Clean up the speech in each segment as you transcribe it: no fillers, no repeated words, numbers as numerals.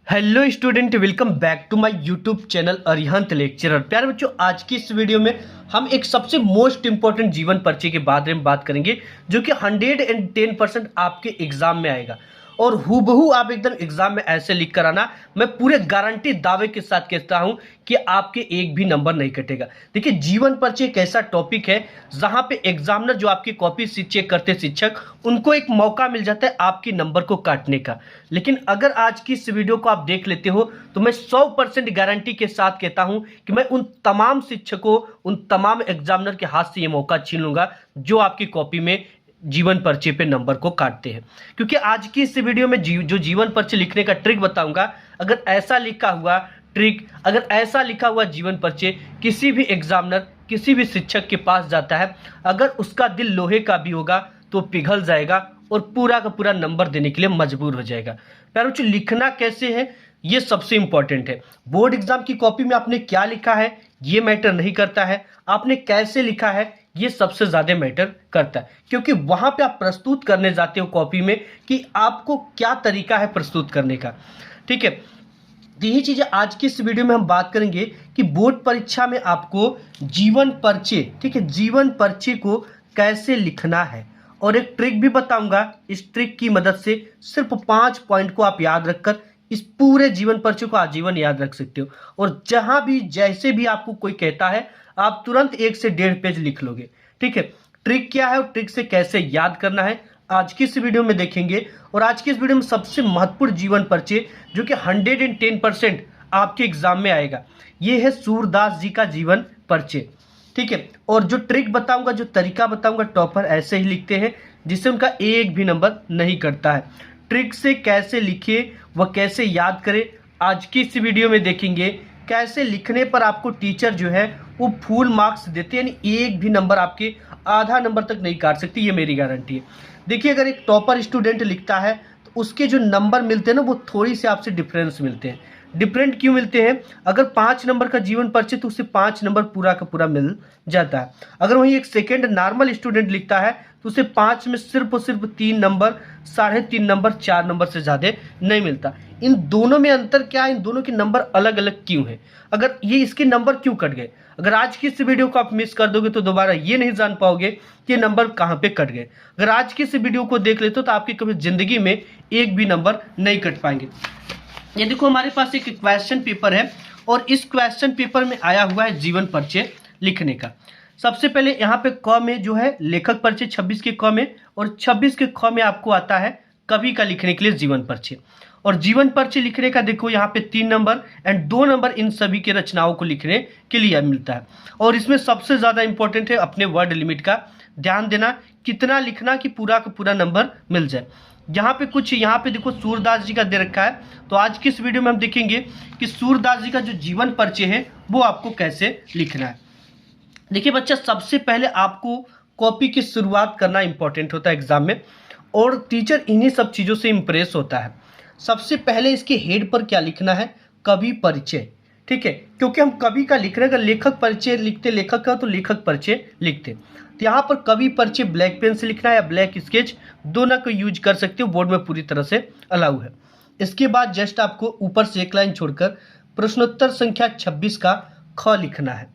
Hello student, welcome back to my YouTube channel Arihant lecturer. प्यारे बच्चों, आज की इस वीडियो में हम एक सबसे मोस्ट इंपॉर्टेंट जीवन परिचय के बारे में बात करेंगे जो कि 110% आपके एग्जाम में आएगा और हूबहू आप एकदम एग्जाम में ऐसे लिख कर आना। मैं पूरे गारंटी दावे के साथ कहता हूं कि आपके एक भी नंबर नहीं कटेगा। देखिए, जीवन परिचय एक ऐसा टॉपिक है जहां पे एग्जामिनर जो आपकी कॉपी चेक करते शिक्षक, उनको एक मौका मिल जाता है आपके नंबर को काटने का। लेकिन अगर आज की इस वीडियो को आप देख लेते हो तो मैं 100% गारंटी के साथ कहता हूं कि मैं उन तमाम शिक्षकों, उन तमाम एग्जामिनर के हाथ से ये मौका छीन लूंगा जो आपकी कॉपी में जीवन परिचय पे नंबर को काटते हैं। क्योंकि आज की इस वीडियो में जो जीवन परिचय लिखने का ट्रिक बताऊंगा, अगर ऐसा लिखा हुआ ट्रिक, अगर ऐसा लिखा हुआ जीवन परिचय किसी भी एग्जामिनर, किसी भी शिक्षक के पास जाता है, अगर उसका दिल लोहे का भी होगा तो पिघल जाएगा और पूरा का पूरा नंबर देने के लिए मजबूर हो जाएगा। प्यारे बच्चों, लिखना कैसे है ये सबसे इंपॉर्टेंट है। बोर्ड एग्जाम की कॉपी में आपने क्या लिखा है ये मैटर नहीं करता है, आपने कैसे लिखा है ये सबसे ज्यादा मैटर करता है। क्योंकि वहां पे आप प्रस्तुत करने जाते हो कॉपी में कि आपको क्या तरीका है प्रस्तुत करने का। ठीक है, तो यही चीजें आज की इस वीडियो में हम बात करेंगे कि बोर्ड परीक्षा में आपको जीवन परिचय, ठीक है, जीवन परिचय को कैसे लिखना है। और एक ट्रिक भी बताऊंगा, इस ट्रिक की मदद से सिर्फ 5 पॉइंट को आप याद रखकर इस पूरे जीवन परिचय को आजीवन याद रख सकते हो। और जहां भी जैसे भी आपको कोई कहता है आप तुरंत 1 से 1.5 पेज लिख लोगे। ठीक है, ट्रिक क्या है और ट्रिक से कैसे याद करना है आज की इस वीडियो में देखेंगे। और आज की इस वीडियो में सबसे महत्वपूर्ण जीवन परिचय जो कि 110% आपके एग्जाम में आएगा, ये है सूरदास जी का जीवन परिचय। ठीक है, और जो ट्रिक बताऊंगा, जो तरीका बताऊंगा, टॉपर ऐसे ही लिखते हैं जिससे उनका एक भी नंबर नहीं कटता है। ट्रिक से कैसे लिखे व कैसे याद करें आज की इस वीडियो में देखेंगे। कैसे लिखने पर आपको टीचर जो है वो फुल मार्क्स देते हैं, यानी एक भी नंबर आपके आधा नंबर तक नहीं काट सकती, ये मेरी गारंटी है। देखिए, अगर एक टॉपर स्टूडेंट लिखता है तो उसके जो नंबर मिलते हैं ना, वो थोड़ी से आपसे डिफरेंस मिलते हैं। डिफरेंट क्यों मिलते हैं? अगर 5 नंबर का जीवन परिचय तो उसे 5 नंबर पूरा का पूरा मिल जाता है। अगर वहीं एक सेकेंड नॉर्मल स्टूडेंट लिखता है तो उसे 5 में सिर्फ और सिर्फ 3 नंबर, 3.5 नंबर, 4 नंबर से ज़्यादा नहीं मिलता। इन दोनों में अंतर क्या है? इन दोनों के नंबर अलग अलग क्यों है? अगर ये इसके नंबर क्यों कट गए? अगर आज की इस वीडियो को आप मिस कर दोगे तो दोबारा ये नहीं जान पाओगे कि नंबर कहाँ पे कट गए। अगर आज की इस वीडियो को देख लेते हो तो आपकी कभी जिंदगी में एक भी नंबर नहीं कट पाएंगे। ये देखो, हमारे पास एक क्वेश्चन पेपर है और इस क्वेश्चन पेपर में आया हुआ है जीवन परिचय लिखने का। सबसे पहले यहाँ पे क में जो है लेखक परिचय 26 के क में, और 26 के ख में आपको आता है कवि का लिखने के लिए जीवन परिचय। और जीवन परिचय लिखने का देखो यहाँ पे 3 नंबर एंड 2 नंबर इन सभी के रचनाओं को लिखने के लिए मिलता है। और इसमें सबसे ज्यादा इंपॉर्टेंट है अपने वर्ड लिमिट का ध्यान देना, कितना लिखना कि पूरा का पूरा नंबर मिल जाए। यहाँ पे कुछ, यहाँ पे देखो सूरदास जी का दे रखा है, तो आज की इस वीडियो में हम देखेंगे कि सूरदास जी का जो जीवन परिचय है वो आपको कैसे लिखना है। देखिए बच्चा, सबसे पहले आपको कॉपी की शुरुआत करना इंपॉर्टेंट होता है एग्जाम में, और टीचर इन्हीं सब चीज़ों से इम्प्रेस होता है। सबसे पहले इसके हेड पर क्या लिखना है? कवि परिचय। ठीक है, क्योंकि हम कवि का लिख रहे हैं, अगर लेखक परिचय लिखते लेखक का तो लेखक परिचय लिखते, तो यहाँ पर कवि परिचय ब्लैक पेन से लिखना है या ब्लैक स्केच, दोनों को यूज कर सकते हो, बोर्ड में पूरी तरह से अलाउ है। इसके बाद जस्ट आपको ऊपर से एक लाइन छोड़कर प्रश्नोत्तर संख्या 26 का ख लिखना है।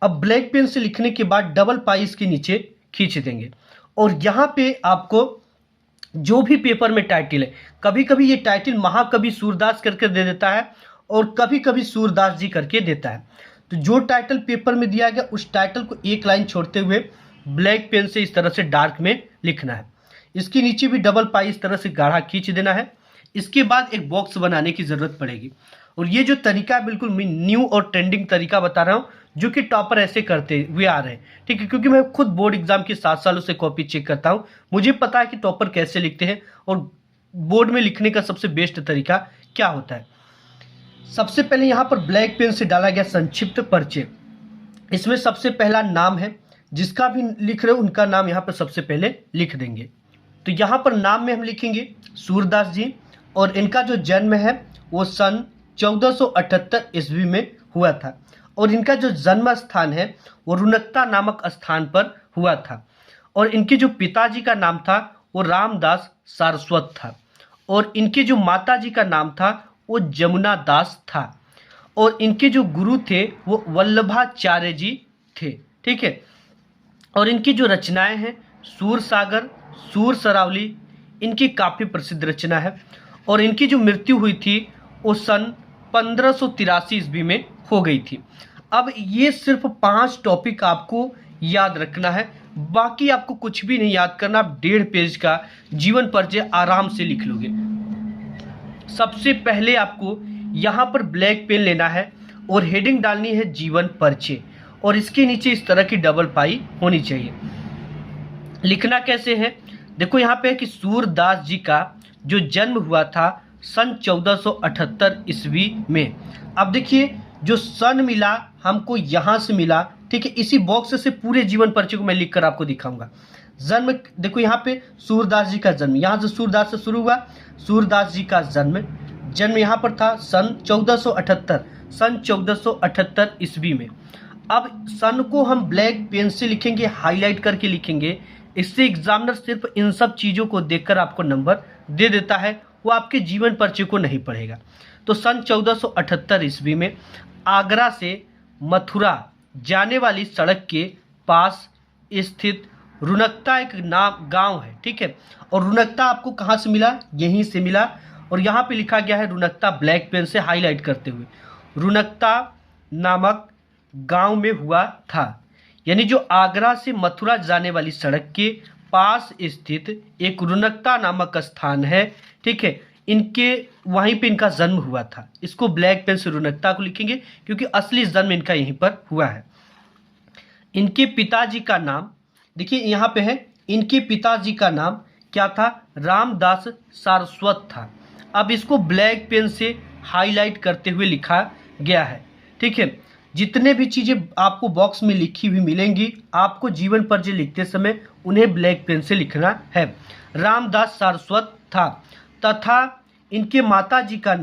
अब ब्लैक पेन से लिखने के बाद डबल पाई इसके नीचे खींच देंगे, और यहाँ पे आपको जो भी पेपर में टाइटल है, कभी कभी ये टाइटल महाकवि सूरदास करके दे देता है और कभी कभी सूरदास जी करके देता है। तो जो टाइटल पेपर में दिया गया उस टाइटल को एक लाइन छोड़ते हुए ब्लैक पेन से इस तरह से डार्क में लिखना है। इसके नीचे भी डबल पाई इस तरह से गाढ़ा खींच देना है। इसके बाद एक बॉक्स बनाने की जरूरत पड़ेगी, और ये जो तरीका है बिल्कुल मैं न्यू और ट्रेंडिंग तरीका बता रहा हूँ जो कि टॉपर ऐसे करते हुए आ रहे हैं। ठीक है, क्योंकि मैं खुद बोर्ड एग्जाम के 7 सालों से कॉपी चेक करता हूँ, मुझे पता है कि टॉपर कैसे लिखते हैं और बोर्ड में लिखने का सबसे बेस्ट तरीका क्या होता है। सबसे पहले यहाँ पर ब्लैक पेन से डाला गया संक्षिप्त परिचय। इसमें सबसे पहला नाम है, जिसका भी लिख रहे हो उनका नाम यहाँ पर सबसे पहले लिख देंगे। तो यहाँ पर नाम में हम लिखेंगे सूरदास जी, और इनका जो जन्म है वो सन 1478 ईस्वी में हुआ था, और इनका जो जन्म स्थान है वो रुनकता नामक स्थान पर हुआ था, और इनके जो पिताजी का नाम था वो रामदास सारस्वत था, और इनके जो माता जी का नाम था वो जमुना दास था और इनके जो गुरु थे वो वल्लभाचार्य जी थे। ठीक है, और इनकी जो रचनाएं हैं सूर सागर, सूर सरावली, इनकी काफ़ी प्रसिद्ध रचना है। और इनकी जो मृत्यु हुई थी वो सन 1583 ईस्वी में हो गई थी। अब ये सिर्फ 5 टॉपिक आपको याद रखना है, बाकी आपको कुछ भी नहीं याद करना। आप 1.5 पेज का जीवन परिचय आराम से लिख लोगे। सबसे पहले आपको यहाँ पर ब्लैक पेन लेना है और हेडिंग डालनी है जीवन परिचय, और इसके नीचे इस तरह की डबल पाई होनी चाहिए। लिखना कैसे है, देखो यहाँ पे है कि सूरदास जी का जो जन्म हुआ था सन 1478 ईस्वी में। अब देखिए जो सन मिला हमको यहाँ से मिला, ठीक है, इसी बॉक्स से पूरे जीवन परिचय को मैं लिखकर आपको दिखाऊंगा। जन्म देखो यहाँ पे सूरदास जी का जन्म, यहाँ से सूरदास से शुरू हुआ, सूरदास जी का जन्म यहाँ पर था सन 1478 ईस्वी में। अब सन को हम ब्लैक पेन से लिखेंगे, हाईलाइट करके लिखेंगे, इससे एग्जामिनर सिर्फ इन सब चीज़ों को देखकर आपको नंबर दे देता है, वो आपके जीवन परिचय को नहीं पढ़ेगा। तो सन 1478 ईस्वी में आगरा से मथुरा जाने वाली सड़क के पास स्थित रुनकता एक नाम गांव है। ठीक है, और रुनकता आपको कहाँ से मिला, यहीं से मिला, और यहाँ पे लिखा गया है रुनकता ब्लैक पेन से हाईलाइट करते हुए, रुनकता नामक गांव में हुआ था। यानी जो आगरा से मथुरा जाने वाली सड़क के पास स्थित एक रुनकता नामक स्थान है। ठीक है, इनके वहीं पे इनका जन्म हुआ था। इसको ब्लैक पेन से रुनकता को लिखेंगे क्योंकि असली जन्म इनका यहीं पर हुआ है। इनके पिताजी का नाम देखिए यहाँ पे है, इनके पिताजी का नाम क्या था, रामदास सारस्वत था। अब इसको ब्लैक पेन से हाईलाइट करते हुए लिखा गया है। ठीक है, जितने भी चीज़ें आपको बॉक्स में लिखी हुई मिलेंगी, आपको जीवन परिचय लिखते समय उन्हें ब्लैक पेन से लिखना है। रामदास सारस्वत था तथा इनके माताजी का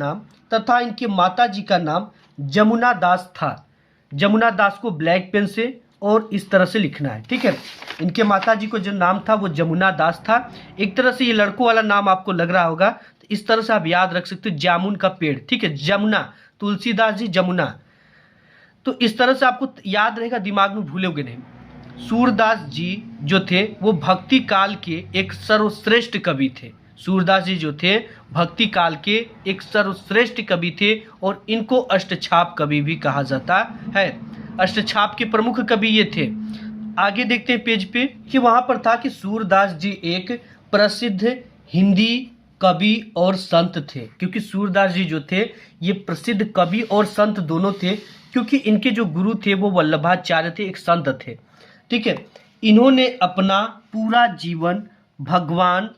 नाम जमुना दास था। जमुना दास को ब्लैक पेन से और इस तरह से लिखना है। ठीक है, इनके माताजी को जो नाम था वो जमुना दास था। एक तरह से ये लड़कों वाला नाम आपको लग रहा होगा, तो इस तरह से आप याद रख सकते हो, जामुन का पेड़। ठीक है, जमुना, तुलसीदास जी जमुना, तो इस तरह से आपको याद रहेगा, दिमाग में भूलोगे नहीं। सूरदास जी जो थे वो भक्ति काल के एक सर्वश्रेष्ठ कवि थे। सूरदास जी जो थे भक्ति काल के एक सर्वश्रेष्ठ कवि थे और इनको अष्टछाप कवि भी कहा जाता है। अष्टछाप के प्रमुख कवि ये थे। आगे देखते हैं पेज पे कि वहाँ पर था कि सूरदास जी एक प्रसिद्ध हिंदी कवि और संत थे। क्योंकि सूरदास जी जो थे ये प्रसिद्ध कवि और संत दोनों थे, क्योंकि इनके जो गुरु थे वो वल्लभाचार्य थे, एक संत थे। ठीक है, इन्होंने अपना पूरा जीवन भगवान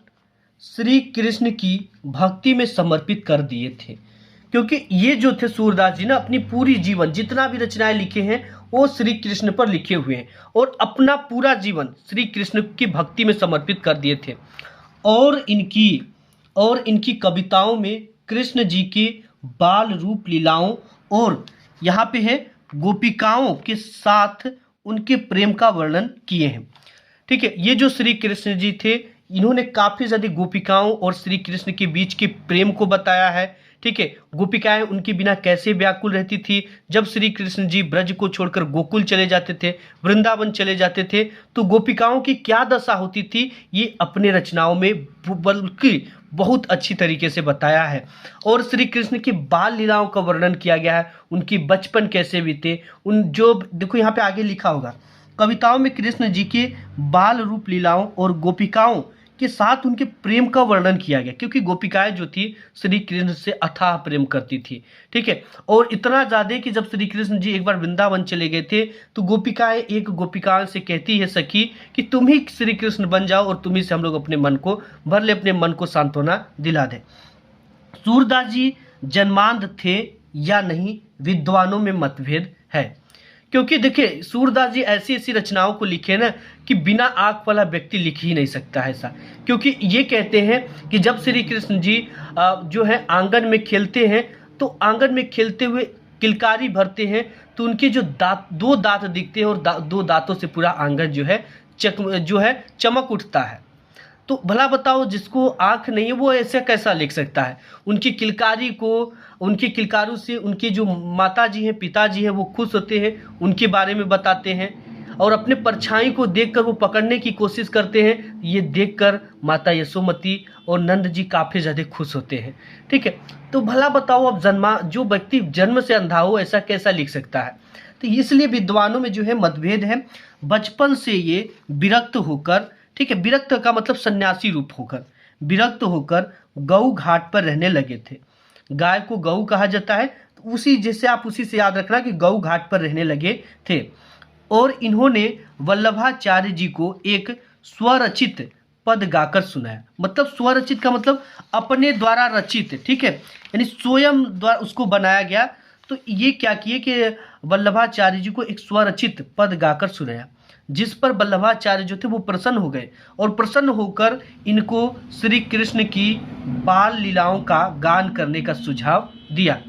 श्री कृष्ण की भक्ति में समर्पित कर दिए थे। क्योंकि ये जो थे सूरदास जी ना, अपनी पूरी जीवन जितना भी रचनाएं लिखे हैं वो श्री कृष्ण पर लिखे हुए हैं और अपना पूरा जीवन श्री कृष्ण की भक्ति में समर्पित कर दिए थे। और इनकी कविताओं में कृष्ण जी के बाल रूप लीलाओं और यहाँ पे है गोपिकाओं के साथ उनके प्रेम का वर्णन किए हैं। ठीक है, ये जो श्री कृष्ण जी थे इन्होंने काफ़ी ज़्यादा गोपिकाओं और श्री कृष्ण के बीच के प्रेम को बताया है। ठीक है, गोपिकाएं उनके बिना कैसे व्याकुल रहती थी। जब श्री कृष्ण जी ब्रज को छोड़कर गोकुल चले जाते थे, वृंदावन चले जाते थे, तो गोपिकाओं की क्या दशा होती थी, ये अपने रचनाओं में बल्कि बहुत अच्छी तरीके से बताया है। और श्री कृष्ण की बाल लीलाओं का वर्णन किया गया है, उनकी बचपन कैसे बीते, उन जो देखो यहाँ पे आगे लिखा होगा, कविताओं में कृष्ण जी के बाल रूप लीलाओं और गोपिकाओं के साथ उनके प्रेम का वर्णन किया गया। क्योंकि गोपिकाएं जो थी श्री कृष्ण से अथाह प्रेम करती थी। ठीक है, और इतना ज़्यादा कि जब श्री कृष्ण जी एक बार वृंदावन चले गए थे तो गोपिकाएं एक गोपिकाओं से कहती है सखी कि तुम ही श्री कृष्ण बन जाओ और तुम ही से हम लोग अपने मन को भर ले, अपने मन को सांत्वना दिला दें। सूरदास जी जन्मांध थे या नहीं, विद्वानों में मतभेद है। क्योंकि देखिए सूरदास जी ऐसी ऐसी रचनाओं को लिखे ना कि बिना आँख वाला व्यक्ति लिख ही नहीं सकता है ऐसा। क्योंकि ये कहते हैं कि जब श्री कृष्ण जी जो है आंगन में खेलते हैं तो आंगन में खेलते हुए किलकारी भरते हैं तो उनके जो दो दांत दिखते हैं और दो दांतों से पूरा आंगन जो है चमक उठता है। तो भला बताओ, जिसको आँख नहीं है वो ऐसे कैसा लिख सकता है? उनकी किलकारी को, उनकी किलकारों से उनके जो माता जी हैं, पिताजी हैं, वो खुश होते हैं, उनके बारे में बताते हैं और अपने परछाई को देखकर वो पकड़ने की कोशिश करते हैं। ये देखकर माता यशोमती और नंद जी काफ़ी ज़्यादा खुश होते हैं। ठीक है, तो भला बताओ, अब जो व्यक्ति जन्म से अंधा हो ऐसा कैसा लिख सकता है? तो इसलिए विद्वानों में जो है मतभेद है। बचपन से ये विरक्त होकर, ठीक है, विरक्त का मतलब सन्यासी रूप होकर, विरक्त होकर गऊ घाट पर रहने लगे थे। गाय को गऊ कहा जाता है, तो उसी जैसे आप उसी से याद रखना कि गऊ घाट पर रहने लगे थे। और इन्होंने वल्लभाचार्य जी को एक स्वरचित पद गाकर सुनाया। मतलब स्वरचित का मतलब अपने द्वारा रचित, ठीक है, यानी स्वयं द्वारा उसको बनाया गया। तो ये क्या किए कि वल्लभाचार्य जी को एक स्वरचित पद गाकर सुनाया, जिस पर वल्लभाचार्य जो थे वो प्रसन्न हो गए और प्रसन्न होकर इनको श्री कृष्ण की बाल लीलाओं का गान करने का सुझाव दिया।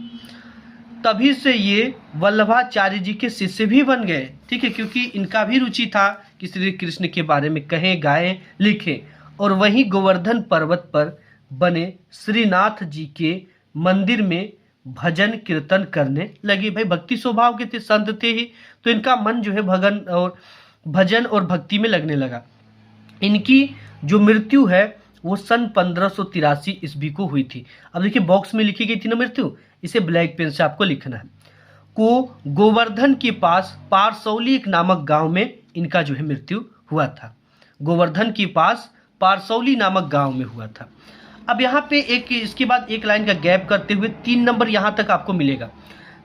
तभी से ये वल्लभाचार्य जी के शिष्य भी बन गए। ठीक है, क्योंकि इनका भी रुचि था कि श्री कृष्ण के बारे में कहें, गाएं, लिखें। और वहीं गोवर्धन पर्वत पर बने श्रीनाथ जी के मंदिर में भजन कीर्तन करने लगे। भाई भक्ति स्वभाव के थे, संत थे ही, तो इनका मन जो है भजन और भक्ति में लगने लगा। इनकी जो मृत्यु है वो सन 1583 ईस्वी को हुई थी। अब देखिए बॉक्स में लिखी गई थी ना मृत्यु, इसे ब्लैक पेन से आपको लिखना है। को गोवर्धन के पास पारसौली एक नामक गांव में इनका जो है मृत्यु हुआ था। गोवर्धन के पास पारसौली नामक गांव में हुआ था। अब यहाँ पे एक, इसके बाद एक लाइन का गैप करते हुए 3 नंबर यहाँ तक आपको मिलेगा।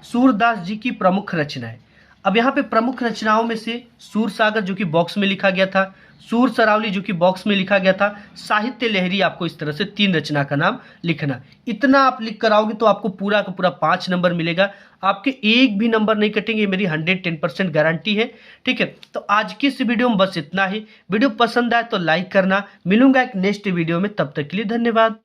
सूरदास जी की प्रमुख रचनाएं। अब यहाँ पे प्रमुख रचनाओं में से सूर सागर जो कि बॉक्स में लिखा गया था, सूर सरावली जो कि बॉक्स में लिखा गया था, साहित्य लहरी, आपको इस तरह से 3 रचना का नाम लिखना। इतना आप लिख कर आओगे तो आपको पूरा का पूरा 5 नंबर मिलेगा। आपके एक भी नंबर नहीं कटेंगे, मेरी 110% गारंटी है। ठीक है, तो आज की इस वीडियो में बस इतना ही। वीडियो पसंद आए तो लाइक करना। मिलूंगा एक नेक्स्ट वीडियो में, तब तक के लिए धन्यवाद।